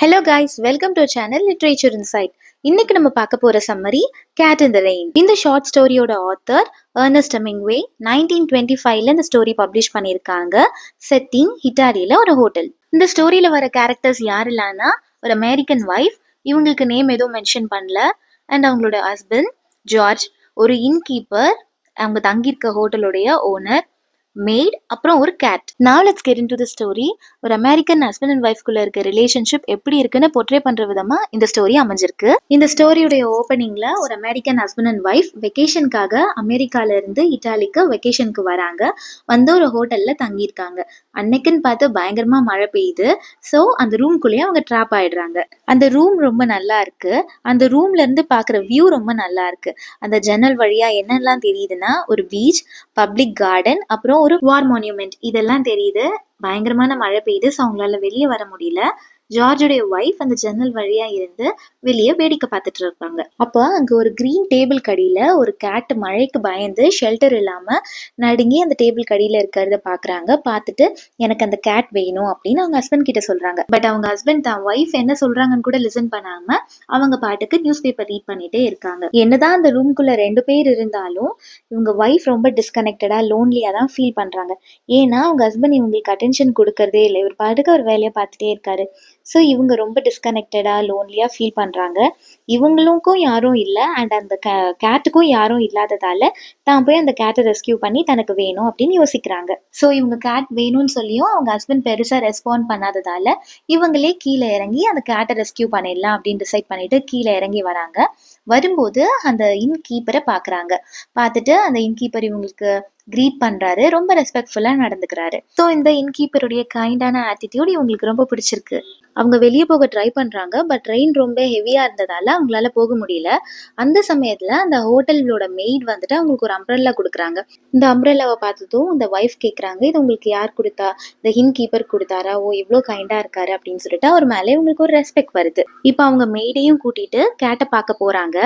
Hello guys, welcome to our channel Literature Insight. இன்னைக்கு நம்ம பார்க்க போற summary Cat in the Rain. இந்த ஷார்ட் ஸ்டோரியோட ஆத்தர் ஏர்னஸ்ட் ஹெமிங்வே 1925ல இந்த ஸ்டோரி பப்ளிஷ் பண்ணியிருக்காங்க. செட்டிங் இட்டாலியில ஒரு ஹோட்டல். இந்த ஸ்டோரியில வர கேரக்டர்ஸ் யாரெல்லாம்னா ஒரு அமெரிக்கன் வைஃப், இவங்களுக்கு நேம் எதுவும் மென்ஷன் பண்ணல, அண்ட் அவங்களோட ஹஸ்பண்ட் ஜார்ஜ், ஒரு இன்கீப்பர், அவங்க தங்கியிருக்க ஹோட்டலுடைய ஓனர், மேட், அப்புறம் ஒரு cat. Now let's get into the story. ஒரு அமெரிக்கன் ஹஸ்பண்ட் அண்ட் ஒய்ஃப்குள்ள இருக்க ரிலேஷன்ஷிப் எப்படி இருக்குன்னு போர்ட்ரே பண்ற விதமா இந்த ஸ்டோரி அமைஞ்சிருக்கு. இந்த ஸ்டோரியுடைய ஓப்பனிங்ல ஒரு அமெரிக்கன் ஹஸ்பண்ட் அண்ட் ஒய்ஃப் வெக்கேஷனுக்காக அமெரிக்கால இருந்து இட்டாலிக்கு வெக்கேஷனுக்கு வராங்க. வந்து ஒரு ஹோட்டல்ல தங்கியிருக்காங்க. அன்னைக்குன்னு பார்த்து பயங்கரமா மழை பெய்யுது. ஸோ அந்த ரூம்குள்ளேயே அவங்க ட்ராப் ஆயிடுறாங்க. அந்த ரூம் ரொம்ப நல்லா இருக்கு. அந்த ரூம்ல இருந்து பாக்குற வியூ ரொம்ப நல்லா இருக்கு. அந்த ஜன்னல் வழியா என்னெல்லாம் தெரியுதுன்னா ஒரு பீச், பப்ளிக் கார்டன், அப்புறம் ஒரு வார் மான்யூமெண்ட் இதெல்லாம் தெரியுது. பயங்கரமான மழை பெய்யுது. ஸோ அவங்களால வெளியே வர முடியல. ஜார்ஜுடைய ஒய்ஃப் அந்த ஜன்னல் வழியா இருந்து வெளியே வேடிக்கை பார்த்துட்டு இருப்பாங்க. அப்போ அங்க ஒரு கிரீன் டேபிள் கடியில ஒரு கேட் மழைக்கு பயந்து ஷெல்டர் இல்லாம நடுங்கி அந்த டேபிள் கடியில இருக்கிறத பாக்குறாங்க. பார்த்துட்டு எனக்கு அந்த கேட் வேணும் அப்படின்னு அவங்க ஹஸ்பண்ட் கிட்ட சொல்றாங்க. பட் அவங்க ஹஸ்பண்ட் தான் ஒய்ஃப் என்ன சொல்றாங்கன்னு கூட லிசன் பண்ணாம அவங்க பாட்டுக்கு நியூஸ் பேப்பர் ரீட் பண்ணிட்டே இருக்காங்க. என்னதான் அந்த ரூம்குள்ள 2 பேர் இருந்தாலும் இவங்க ஒய்ஃப் ரொம்ப டிஸ்கனெக்டடா லோன்லியா தான் ஃபீல் பண்றாங்க. ஏன்னா அவங்க ஹஸ்பண்ட் இவங்களுக்கு அட்டென்ஷன் கொடுக்கறதே இல்லை. இவர் பாட்டுக்கு அவர் வேலையை பார்த்துட்டே இருக்காரு. ஸோ இவங்க ரொம்ப டிஸ்கனெக்டடா லோன்லியா ஃபீல் பண்றாங்க. இவங்களுக்கும் யாரும் இல்லை, அண்ட் அந்த கேட்டுக்கும் யாரும் இல்லாததால தான் போய் அந்த கேட்டை ரெஸ்கியூ பண்ணி தனக்கு வேணும் அப்படின்னு யோசிக்கிறாங்க. ஸோ இவங்க கேட் வேணும்னு சொல்லியும் அவங்க ஹஸ்பண்ட் பெருசா ரெஸ்பாண்ட் பண்ணாததால இவங்களே கீழே இறங்கி அந்த கேட்டை ரெஸ்கியூ பண்ணிடலாம் அப்படின்னு டிசைட் பண்ணிட்டு கீழே இறங்கி வராங்க. வரும்போது அந்த இன்கீப்பரை பாக்குறாங்க. பார்த்துட்டு அந்த இன்கீப்பர் இவங்களுக்கு கிரீட் பண்றாரு. ரொம்ப ரெஸ்பெக்ட்ஃபுல்லா நடந்துக்கிறாரு. ஸோ இந்த இன்கீப்பருடைய கைண்டான ஆட்டிடியூட் இவங்களுக்கு ரொம்ப பிடிச்சிருக்கு. அவங்க வெளியே போக ட்ரை பண்றாங்க. பட் ரெயின் ரொம்ப ஹெவியா இருந்ததால அவங்களால போக முடியல. அந்த சமயத்துல அந்த ஹோட்டலோட மெய்ட் வந்துட்டு அவங்களுக்கு ஒரு அம்ப்ரெல்லா கொடுக்குறாங்க. இந்த அம்ப்ரெல்லாவை பார்த்ததும் இந்த ஒய்ஃப் கேட்குறாங்க, இது உங்களுக்கு யார் கொடுத்தா? இந்த இன்கீப்பர் கொடுத்தாரா? ஓ இவ்வளோ கைண்டா இருக்காரு அப்படின்னு சொல்லிட்டு அவர் மேலே இவங்களுக்கு ஒரு ரெஸ்பெக்ட் வருது. இப்போ அவங்க மெய்டையும் கூட்டிட்டு கேட்டை பார்க்க போறாங்க.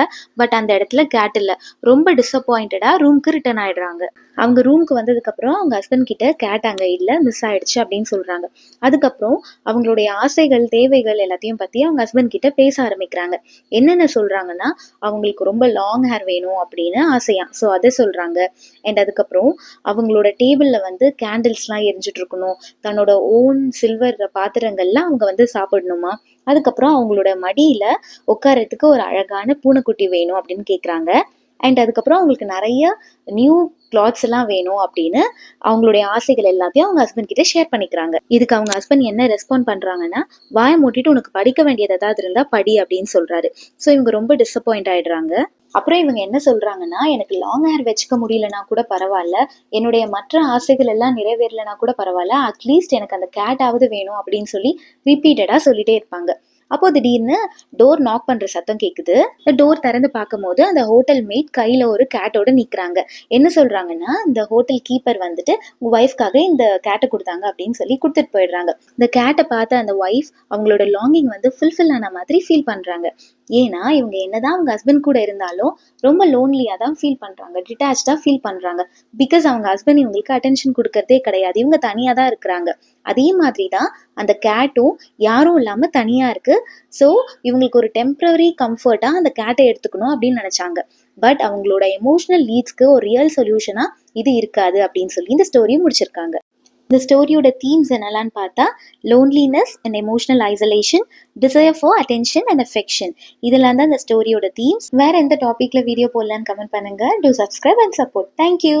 பட் அந்த இடத்துல கேட் இல்லை. ரொம்ப டிசப்பாயிண்டடா ரூம்க்கு ரிட்டர்ன் ஆயிடுறாங்க. அவங்க ரூம்க்கு வந்ததுக்கு அப்புறம் அவங்க ஹஸ்பண்ட் கிட்ட கேட் அங்க இல்ல, மிஸ் ஆயிடுச்சு அப்படின்னு சொல்றாங்க. அதுக்கப்புறம் அவங்களுடைய ஆசைகள், தேவைகள் எல்லாத்தையும் பத்தி அவங்க ஹஸ்பண்ட் கிட்ட பேச ஆரம்பிக்கிறாங்க. என்னென்ன சொல்றாங்கன்னா அவங்களுக்கு ரொம்ப லாங் ஹேர் வேணும் அப்படின்னு ஆசையா. ஸோ அதை சொல்றாங்க. அண்ட் அதுக்கப்புறம் அவங்களோட டேபிள்ல வந்து கேண்டில்ஸ்லாம் எரிஞ்சிட்டு இருக்கணும். தன்னோட ஓன் சில்வர் பாத்திரங்கள்லாம் அவங்க வந்து சாப்பிடணுமா. அதுக்கப்புறம் அவங்களோட மடியில உட்காரத்துக்கு ஒரு அழகான பூனைக்குட்டி வேணும் அப்படின்னு கேட்குறாங்க. அண்ட் அதுக்கப்புறம் அவங்களுக்கு நிறைய நியூ கிளாத்ஸ் எல்லாம் வேணும் அப்படின்னு அவங்களுடைய ஆசைகள் எல்லாத்தையும் அவங்க ஹஸ்பண்ட் கிட்ட ஷேர் பண்ணிக்கிறாங்க. இதுக்கு அவங்க ஹஸ்பண்ட் என்ன ரெஸ்பாண்ட் பண்றாங்கன்னா, வாயை மூட்டிட்டு உனக்கு படிக்க வேண்டியது ஏதாவது இருந்தா படி அப்படின்னு சொல்றாரு. ஸோ இவங்க ரொம்ப டிசப்பாயிண்ட் ஆயிடுறாங்க. அப்புறம் இவங்க என்ன சொல்றாங்கன்னா, எனக்கு லாங் ஹேர் வச்சுக்க முடியலனா கூட பரவாயில்ல, என்னுடைய மற்ற ஆசைகள் எல்லாம் நிறைவேறலனா கூட பரவாயில்ல, அட்லீஸ்ட் எனக்கு அந்த கேட்டாவது வேணும் அப்படின்னு சொல்லி ரிப்பீட்டடா சொல்லிட்டே இருப்பாங்க. அப்போ திடீர்னு டோர் நாக் பண்ற சத்தம் கேக்குது. டோர் திறந்து பார்க்கும்போது அந்த ஹோட்டல் மேட் கையில ஒரு கேட்டோட நிக்கிறாங்க. என்ன சொல்றாங்கன்னா, இந்த ஹோட்டல் கீப்பர் வந்துட்டு உங்க ஒய்ஃப்காக இந்த கேட்டை கொடுத்தாங்க அப்படின்னு சொல்லி கொடுத்துட்டு போயிடுறாங்க. இந்த கேட்டை பார்த்த அந்த ஒய்ஃப் அவங்களோட லாங்கிங் வந்து ஃபுல்ஃபில் ஆன மாதிரி ஃபீல் பண்றாங்க. ஏன்னா இவங்க என்னதான் அவங்க ஹஸ்பண்ட் கூட இருந்தாலும் ரொம்ப லோன்லியா தான் ஃபீல் பண்றாங்க, டிட்டாச்சா ஃபீல் பண்றாங்க. பிகாஸ் அவங்க ஹஸ்பண்ட் இவங்களுக்கு அட்டென்ஷன் கொடுக்கறதே கிடையாது. இவங்க தனியா தான் இருக்கிறாங்க. அதே மாதிரி தான் அந்த கேட்டும் யாரும் இல்லாம தனியா இருக்கு. ஸோ இவங்களுக்கு ஒரு டெம்பரரி கம்ஃபர்ட்டா அந்த கேட்டை எடுத்துக்கணும் அப்படின்னு நினைச்சாங்க. பட் அவங்களோட எமோஷனல் நீட்ஸ்க்கு ஒரு ரியல் சொல்யூஷனா இது இருக்காது அப்படின்னு சொல்லி இந்த ஸ்டோரியை முடிச்சிருக்காங்க. இந்த ஸ்டோரியோட தீம்ஸ் என்னெல்லாம் பார்த்தா loneliness and emotional isolation, desire for attention and affection, இதெல்லாம் தான் இந்த ஸ்டோரியோட தீம்ஸ். வேற எந்த டாபிக்ல வீடியோ போடலான்னு கமெண்ட் பண்ணுங்க. Two subscribe and support. Thank you.